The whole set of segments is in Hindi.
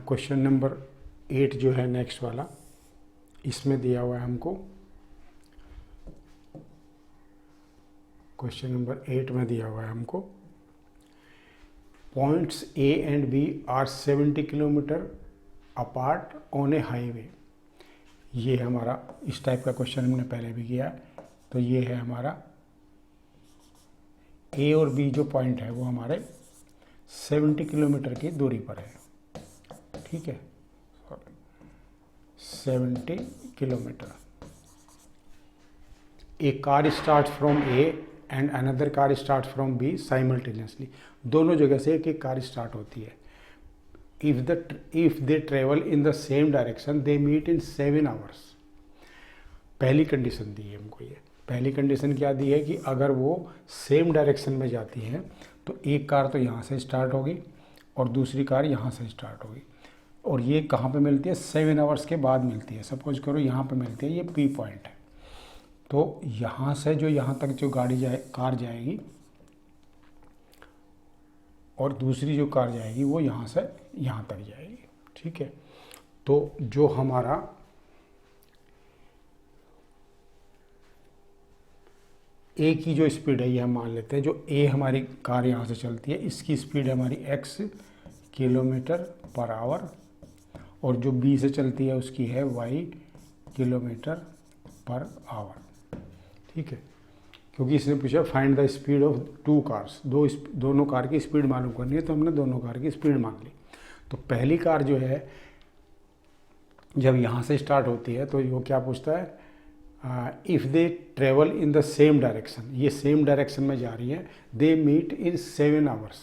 क्वेश्चन नंबर 8 जो है नेक्स्ट वाला, इसमें दिया हुआ है हमको, क्वेश्चन नंबर 8 में दिया हुआ है हमको, points A and B are 70 kilometre apart on a highway. ये हमारा इस टाइप का क्वेश्चन हमने पहले भी किया है। तो ये है हमारा ए और बी जो पॉइंट है वो हमारे 70 किलोमीटर की दूरी पर है, ठीक है, 70 kilometre. A car start from A and another car start from B simultaneously. दोनों जगह से एक एक कार स्टार्ट होती है। If they travel in the same direction they meet in 7 hours. पहली कंडीशन दी है हमको। ये पहली कंडीशन क्या दी है कि अगर वो सेम डायरेक्शन में जाती हैं तो एक कार तो यहाँ से स्टार्ट होगी और दूसरी कार यहाँ से स्टार्ट होगी, और ये कहाँ पे मिलती है, 7 आवर्स के बाद मिलती है। सपोज करो यहाँ पे मिलती है, ये पी पॉइंट है। तो यहाँ से जो यहाँ तक जो कार जाएगी और दूसरी जो कार जाएगी वो यहाँ से यहाँ तक जाएगी, ठीक है। तो जो हमारा ए की जो स्पीड है ये हम मान लेते हैं, जो ए हमारी कार यहाँ से चलती है इसकी स्पीड है हमारी x किलोमीटर पर आवर, और जो बी से चलती है उसकी है y किलोमीटर पर आवर, ठीक है। क्योंकि इसने पूछा find the speed of 2 cars, दोनों कार की स्पीड मालूम करनी है, तो हमने दोनों कार की स्पीड मान ली। तो पहली कार जो है जब यहाँ से स्टार्ट होती है तो वो क्या पूछता है, if they travel in the same direction, ये सेम डायरेक्शन में जा रही है, दे मीट इन 7 आवर्स,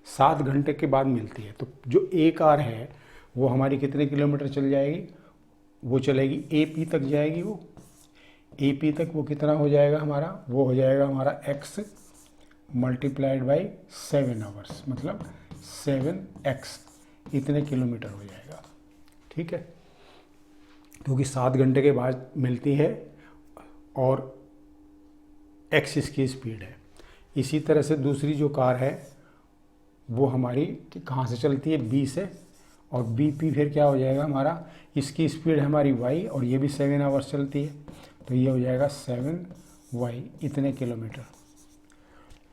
7 घंटे के बाद मिलती है। तो जो ए कार है वो हमारी कितने किलोमीटर चल जाएगी, वो चलेगी ए पी तक जाएगी। वो ए पी तक वो कितना हो जाएगा हमारा, वो हो जाएगा हमारा x मल्टीप्लाइड बाई 7 आवर्स, मतलब 7x इतने किलोमीटर हो जाएगा, ठीक है। क्योंकि 7 घंटे के बाद मिलती है और x इसकी स्पीड है। इसी तरह से दूसरी जो कार है वो हमारी कहाँ से चलती है, b से, और बी पी फिर क्या हो जाएगा हमारा, इसकी स्पीड है हमारी y और ये भी 7 आवर्स चलती है, तो ये हो जाएगा 7y इतने किलोमीटर,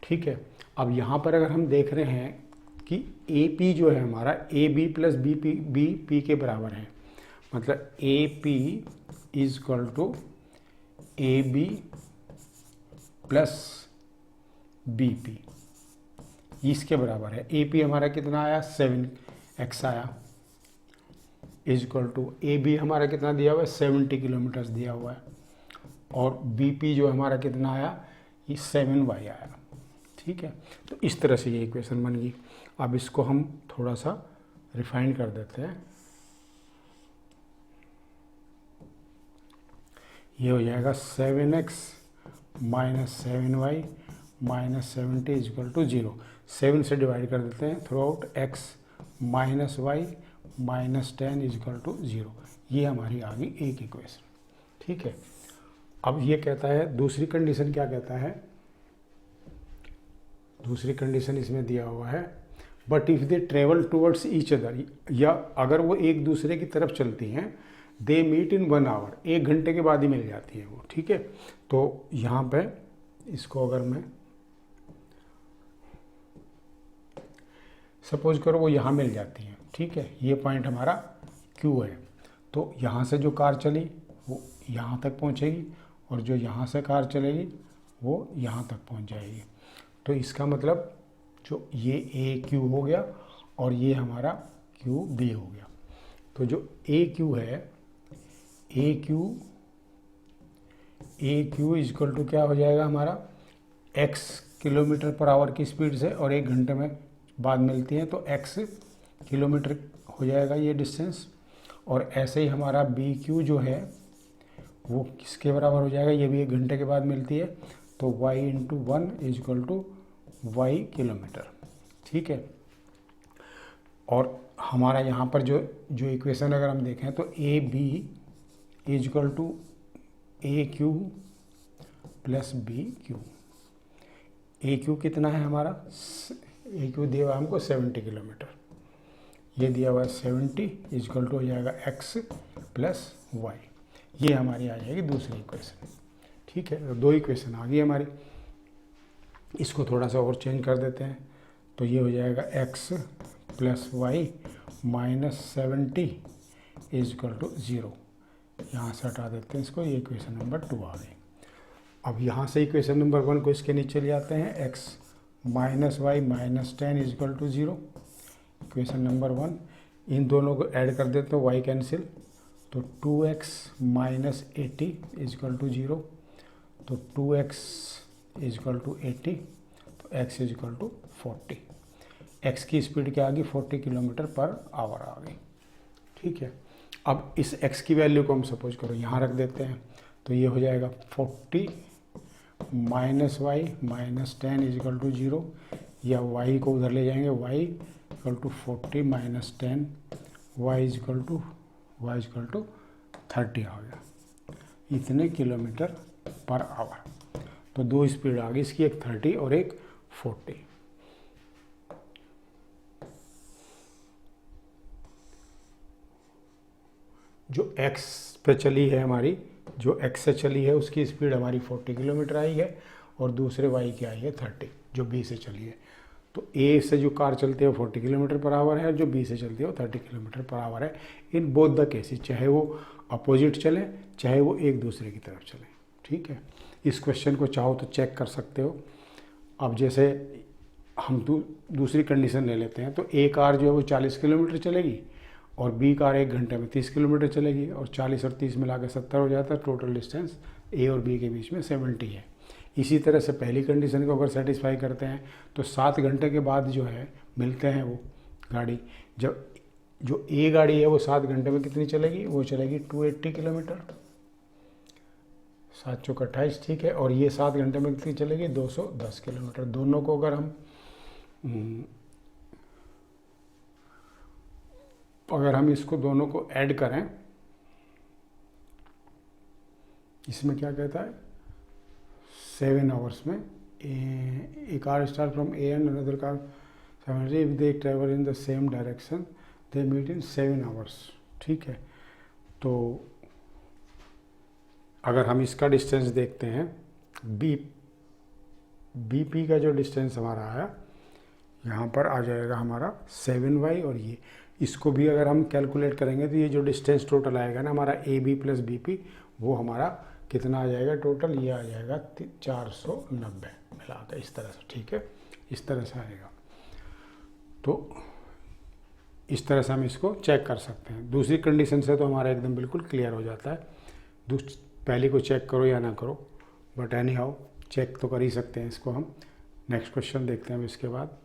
ठीक है। अब यहाँ पर अगर हम देख रहे हैं कि ए पी जो है हमारा A B plus B P के बराबर है, मतलब A P is equal to A B plus B P, इसके बराबर है। ए पी हमारा कितना आया, 7x आया, is equal to A B हमारा कितना दिया हुआ है, 70 किलोमीटर्स दिया हुआ है, और बी पी जो हमारा कितना आया, ये 7y आया, ठीक है। तो इस तरह से ये इक्वेशन बन गई। अब इसको हम थोड़ा सा रिफाइन कर देते हैं। ये हो जाएगा 7x minus 7y minus 70 is equal to 0। 7 से डिवाइड कर देते हैं throughout, x minus y minus 10 is equal to 0। ये हमारी आ गई एक इक्वेशन, ठीक है। अब ये कहता है दूसरी कंडीशन क्या कहता है, दूसरी कंडीशन इसमें दिया हुआ है, but if they travel towards each other, या अगर वो एक दूसरे की तरफ चलती हैं, दे मीट इन 1 आवर, 1 घंटे के बाद ही मिल जाती है वो, ठीक है। तो यहाँ पे इसको अगर मैं सपोज करो वो यहाँ मिल जाती है, ठीक है, ये पॉइंट हमारा Q है। तो यहाँ से जो कार चली वो यहाँ तक पहुँचेगी और जो यहाँ से कार चलेगी वो यहाँ तक पहुँच जाएगी। तो इसका मतलब जो ये AQ हो गया और ये हमारा QB हो गया। तो जो AQ है, AQ इज इक्वल टू क्या हो जाएगा हमारा, x किलोमीटर पर आवर की स्पीड से, और 1 घंटे में बाद मिलती है तो x किलोमीटर हो जाएगा ये डिस्टेंस। और ऐसे ही हमारा BQ जो है वो किसके बराबर हो जाएगा, ये भी 1 घंटे के बाद मिलती है, तो y into 1 is equal to y kilometre, ठीक है। और हमारा यहाँ पर जो इक्वेशन अगर हम देखें तो A B is equal to A Q plus B Q. A Q कितना है हमारा, ए क्यू दिया हुआ हमको 70 किलोमीटर, ये दिया हुआ है 70 इजकल टू हो जाएगा x प्लस वाई। ये हमारी आ जाएगी दूसरी इक्वेशन। ठीक है, तो 2 इक्वेशन आ गई हमारी। इसको थोड़ा सा और चेंज कर देते हैं, तो ये हो जाएगा x plus y minus 70 is equal to 0। यहाँ से हटा देते हैं इसको, ये इक्वेशन नंबर 2 आ गई। अब यहाँ से इक्वेशन नंबर 1 को इसके नीचे ले आते हैं, x minus y minus 10 is equal to 0। Equation number 1, इन दोनों को ऐड कर देते हैं, y कैंसिल, तो 2x माइनस 80 इजकल टू 0। तो 2x इजकल टू 80, तो x इजकल टू 40। x की स्पीड क्या आ गई, 40 किलोमीटर पर आवर आ गई। ठीक है, अब इस x की वैल्यू को हम सपोज करो यहाँ रख देते हैं, तो ये हो जाएगा 40 minus y minus 10 is equal to 0, या y को उधर ले जाएंगे, y is equal to 40 minus 10, y is equal to 30 आ गया, इतने किलोमीटर पर आवर। तो 2 स्पीड आ गई इसकी, एक 30 और एक 40। जो x पे चली है हमारी, जो x से चली है उसकी स्पीड हमारी 40 किलोमीटर आई है, और दूसरे y की आई है 30 जो b से चली है। तो a से जो कार चलती है वो 40 किलोमीटर पर आवर है, और जो b से चलती है वो 30 किलोमीटर पर आवर है। इन बोथ द केसेस, चाहे वो अपोजिट चले चाहे वो एक दूसरे की तरफ चले। ठीक है, इस क्वेश्चन को चाहो तो चेक कर सकते हो। अब जैसे हम दूसरी कंडीशन ले लेते हैं, तो a कार जो है वो 40 किलोमीटर चलेगी, और बी कार 1 घंटे में 30 किलोमीटर चलेगी, और 40 और 30 मिला के 70 हो जाता है। टोटल डिस्टेंस ए और बी के बीच में 70 है। इसी तरह से पहली कंडीशन को अगर सेटिस्फाई करते हैं, तो 7 घंटे के बाद जो है मिलते हैं वो गाड़ी। जब जो ए गाड़ी है वो 7 घंटे में कितनी चलेगी, वो चलेगी 280 किलोमीटर, 7 चौक 28। ठीक है, और ये 7 घंटे में कितनी चलेगी, 210 किलोमीटर। दोनों को अगर हम इसको दोनों को ऐड करें, इसमें क्या कहता है, 7 आवर्स में a car start from A and another car 70 if they travel in the same direction they meet in 7 hours. ठीक है, तो अगर हम इसका डिस्टेंस देखते हैं, बीपी का जो डिस्टेंस हमारा आया, यहाँ पर आ जाएगा हमारा 7y, और ये इसको भी अगर हम कैलकुलेट करेंगे तो ये जो डिस्टेंस टोटल आएगा ना हमारा A B plus B P, वो हमारा कितना आ जाएगा टोटल, ये आ जाएगा 490 मिला के इस तरह से। ठीक है, इस तरह से आएगा। तो इस तरह से हम इसको चेक कर सकते हैं। दूसरी कंडीशन से तो हमारा एकदम बिल्कुल क्लियर हो जाता है। पहली को चेक करो या ना करो, बट एनी हाउ चेक तो कर ही सकते हैं इसको हम। नेक्स्ट क्वेश्चन देखते हैं इसके बाद।